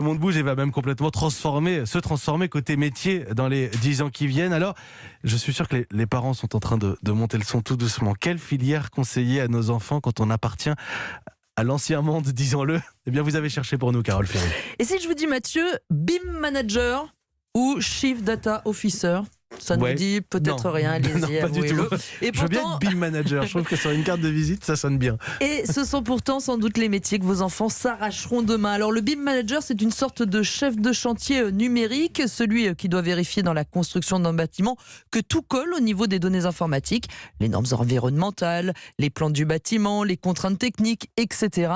Le monde bouge et va même complètement se transformer côté métier dans les 10 ans qui viennent. Alors, je suis sûr que les parents sont en train de monter le son tout doucement. Quelle filière conseiller à nos enfants quand on appartient à l'ancien monde, disons-le? Eh bien, vous avez cherché pour nous, Carole Ferry. Et si je vous dis, Mathieu, BIM Manager ou Chief Data Officer, ça ne vous dit peut-être rien, allez-y, non, pas du tout. Et je veux bien être BIM Manager, je trouve que sur une carte de visite, ça sonne bien. Et ce sont pourtant sans doute les métiers que vos enfants s'arracheront demain. Alors le BIM Manager, c'est une sorte de chef de chantier numérique, celui qui doit vérifier dans la construction d'un bâtiment que tout colle au niveau des données informatiques, les normes environnementales, les plans du bâtiment, les contraintes techniques, etc.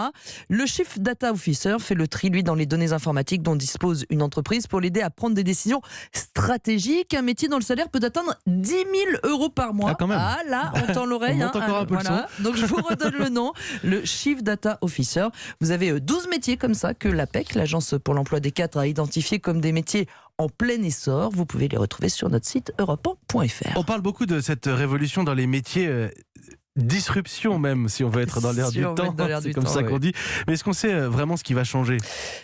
Le Chief Data Officer fait le tri, lui, dans les données informatiques dont dispose une entreprise pour l'aider à prendre des décisions stratégiques, un métier dont le salaire peut atteindre 10 000 € par mois. Ah, quand même. Ah là, on tend l'oreille. On monte encore un peu le son. Donc je vous redonne le nom, le Chief Data Officer. Vous avez 12 métiers comme ça que l'APEC, l'Agence pour l'emploi des cadres, a identifié comme des métiers en plein essor. Vous pouvez les retrouver sur notre site europe1.fr. On parle beaucoup de cette révolution dans les métiers... disruption même, si on veut être dans l'air du temps, c'est comme ça qu'on dit. Mais est-ce qu'on sait vraiment ce qui va changer?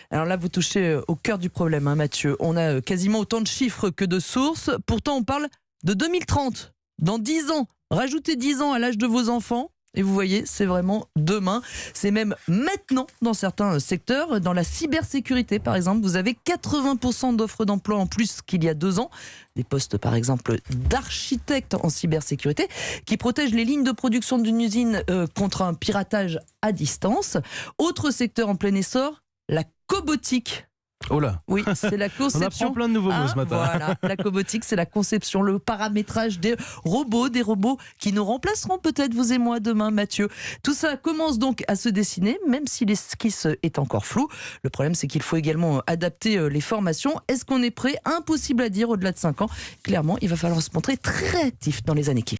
Alors là, vous touchez au cœur du problème, hein, Mathieu. On a quasiment autant de chiffres que de sources. Pourtant, on parle de 2030, dans 10 ans. Rajoutez 10 ans à l'âge de vos enfants. Et vous voyez, c'est vraiment demain. C'est même maintenant dans certains secteurs. Dans la cybersécurité, par exemple, vous avez 80% d'offres d'emploi en plus qu'il y a 2 ans. Des postes, par exemple, d'architecte en cybersécurité qui protègent les lignes de production d'une usine contre un piratage à distance. Autre secteur en plein essor, la cobotique. Oh là. Oui, c'est la conception. On apprend plein de nouveaux mots ce matin. Voilà, la cobotique, c'est la conception, le paramétrage des robots qui nous remplaceront peut-être, vous et moi, demain, Mathieu. Tout ça commence donc à se dessiner, même si l'esquisse est encore floue. Le problème, c'est qu'il faut également adapter les formations. Est-ce qu'on est prêt? Impossible à dire au-delà de 5 ans. Clairement, il va falloir se montrer très actif dans les années qui viennent.